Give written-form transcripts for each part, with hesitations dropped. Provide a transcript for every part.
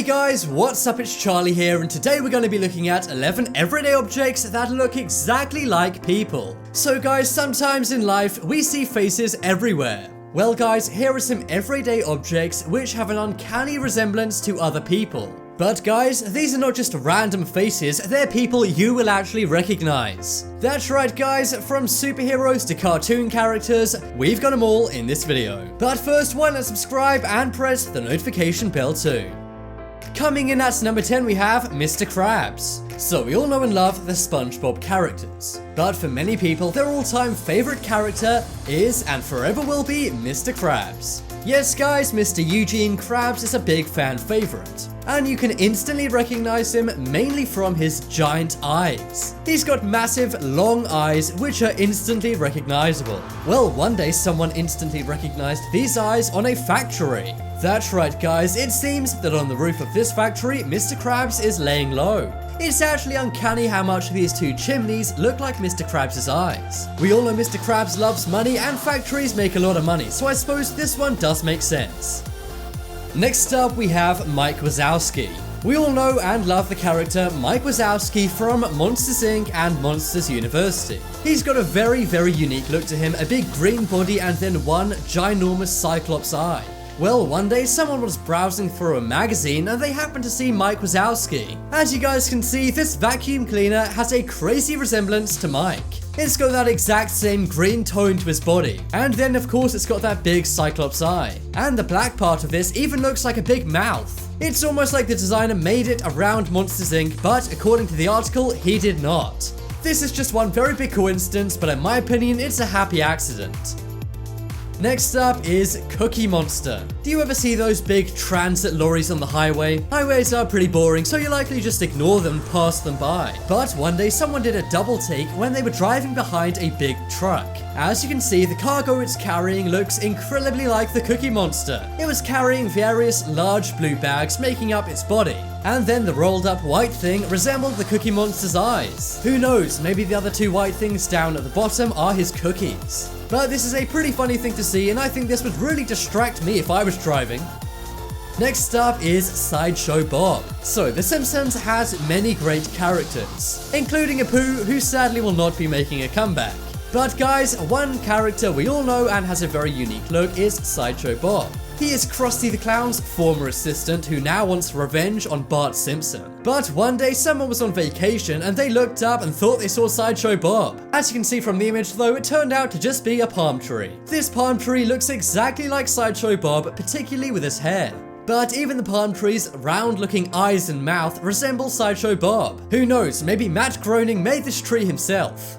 Hey guys, what's up? It's Charlie here, and today we're going to be looking at 11 everyday objects that look exactly like people. So guys, sometimes in life we see faces everywhere. Well guys, here are some everyday objects which have an uncanny resemblance to other people. But guys, these are not just random faces, they're people you will actually recognize. That's right guys, from superheroes to cartoon characters, we've got them all in this video. But first, why not subscribe and press the notification bell too. Coming in at number 10 we have Mr. Krabs. So we all know and love the SpongeBob characters. But for many people, their all-time favorite character is and forever will be Mr. Krabs. Yes guys, Mr. Eugene Krabs is a big fan favorite. And you can instantly recognize him mainly from his giant eyes. He's got massive, long eyes which are instantly recognizable. Well, one day someone instantly recognized these eyes on a factory. That's right guys, it seems that on the roof of this factory, Mr. Krabs is laying low. It's actually uncanny how much these two chimneys look like Mr. Krabs' eyes. We all know Mr. Krabs loves money and factories make a lot of money, so I suppose this one does make sense. Next up we have Mike Wazowski. We all know and love the character Mike Wazowski from Monsters Inc. and Monsters University. He's got a very unique look to him, a big green body and then one ginormous cyclops eye. Well, one day someone was browsing through a magazine and they happened to see Mike Wazowski. As you guys can see, this vacuum cleaner has a crazy resemblance to Mike. It's got that exact same green tone to his body. And then of course it's got that big cyclops eye. And the black part of this even looks like a big mouth. It's almost like the designer made it around Monsters Inc., but according to the article, he did not. This is just one very big coincidence, but in my opinion, it's a happy accident. Next up is Cookie Monster. Do you ever see those big transit lorries on the highway? Highways are pretty boring, so you likely just ignore them and pass them by. But one day someone did a double take when they were driving behind a big truck. As you can see, the cargo it's carrying looks incredibly like the Cookie Monster. It was carrying various large blue bags making up its body. And then the rolled up white thing resembled the Cookie Monster's eyes. Who knows, maybe the other two white things down at the bottom are his cookies. But this is a pretty funny thing to see, and I think this would really distract me if I was driving. Next up is Sideshow Bob. So, The Simpsons has many great characters, including Apu, who sadly will not be making a comeback. But guys, one character we all know and has a very unique look is Sideshow Bob. He is Krusty the Clown's former assistant who now wants revenge on Bart Simpson. But one day someone was on vacation and they looked up and thought they saw Sideshow Bob. As you can see from the image though, it turned out to just be a palm tree. This palm tree looks exactly like Sideshow Bob, particularly with his hair. But even the palm tree's round-looking eyes and mouth resemble Sideshow Bob. Who knows, maybe Matt Groening made this tree himself.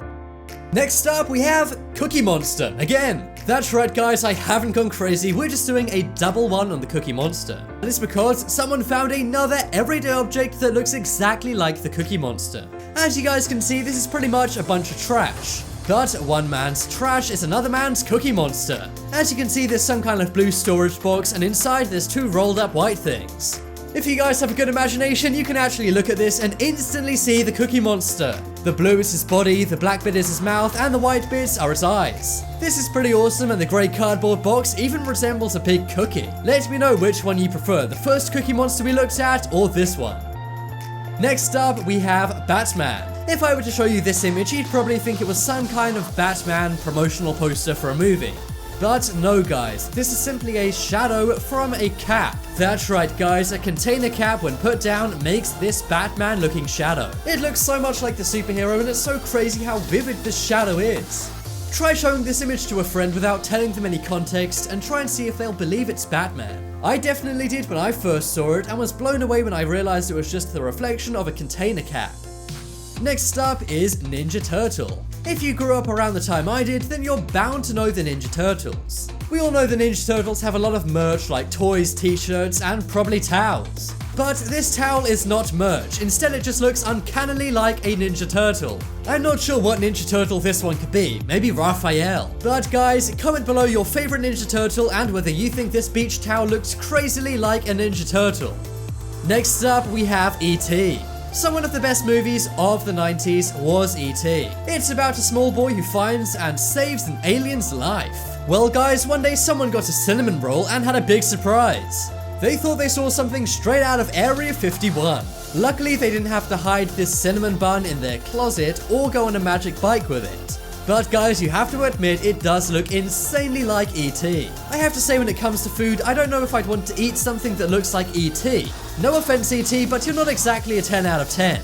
Next up we have Cookie Monster again. That's right guys, I haven't gone crazy, we're just doing a double one on the Cookie Monster. And it's because someone found another everyday object that looks exactly like the Cookie Monster. As you guys can see, this is pretty much a bunch of trash. But one man's trash is another man's Cookie Monster. As you can see, there's some kind of blue storage box and inside there's two rolled up white things. If you guys have a good imagination, you can actually look at this and instantly see the Cookie Monster. The blue is his body, the black bit is his mouth, and the white bits are his eyes. This is pretty awesome, and the grey cardboard box even resembles a big cookie. Let me know which one you prefer, the first Cookie Monster we looked at or this one. Next up, we have Batman. If I were to show you this image, you'd probably think it was some kind of Batman promotional poster for a movie. But no guys, this is simply a shadow from a cap. That's right guys, a container cap when put down makes this Batman looking shadow. It looks so much like the superhero and it's so crazy how vivid this shadow is. Try showing this image to a friend without telling them any context and try and see if they'll believe it's Batman. I definitely did when I first saw it and was blown away when I realized it was just the reflection of a container cap. Next up is Ninja Turtle. If you grew up around the time I did, then you're bound to know the Ninja Turtles. We all know the Ninja Turtles have a lot of merch like toys, t-shirts, and probably towels. But this towel is not merch, instead it just looks uncannily like a Ninja Turtle. I'm not sure what Ninja Turtle this one could be, maybe Raphael. But guys, comment below your favorite Ninja Turtle and whether you think this beach towel looks crazily like a Ninja Turtle. Next up we have E.T. So one of the best movies of the 90s was E.T. It's about a small boy who finds and saves an alien's life. Well guys, one day someone got a cinnamon roll and had a big surprise. They thought they saw something straight out of Area 51. Luckily, they didn't have to hide this cinnamon bun in their closet or go on a magic bike with it. But guys, you have to admit, it does look insanely like E.T. I have to say, when it comes to food, I don't know if I'd want to eat something that looks like E.T. No offense, E.T., but you're not exactly a 10 out of 10.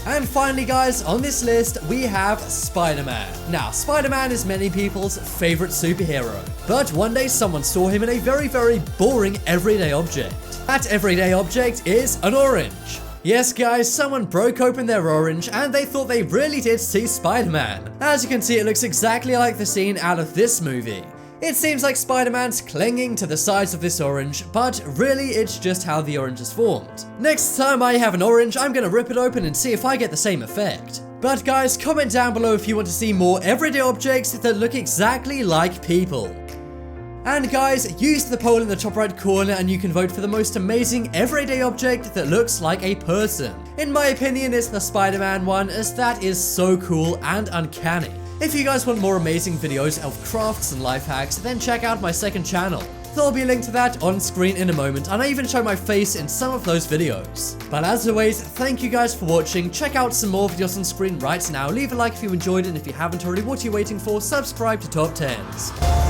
And finally guys, on this list, we have Spider-Man. Now, Spider-Man is many people's favorite superhero. But one day someone saw him in a very, very boring everyday object. That everyday object is an orange. Yes guys, someone broke open their orange and they thought they really did see Spider-Man. As you can see, it looks exactly like the scene out of this movie. It seems like Spider-Man's clinging to the sides of this orange, but really it's just how the orange is formed. Next time I have an orange, I'm gonna rip it open and see if I get the same effect. But guys, comment down below if you want to see more everyday objects that look exactly like people. And guys, use the poll in the top right corner and you can vote for the most amazing everyday object that looks like a person. In my opinion, it's the Spider-Man one, as that is so cool and uncanny. If you guys want more amazing videos of crafts and life hacks, then check out my second channel. There'll be a link to that on screen in a moment, and I even show my face in some of those videos. But as always, thank you guys for watching. Check out some more videos on screen right now. Leave a like if you enjoyed it, and if you haven't already, what are you waiting for? Subscribe to Top 10s.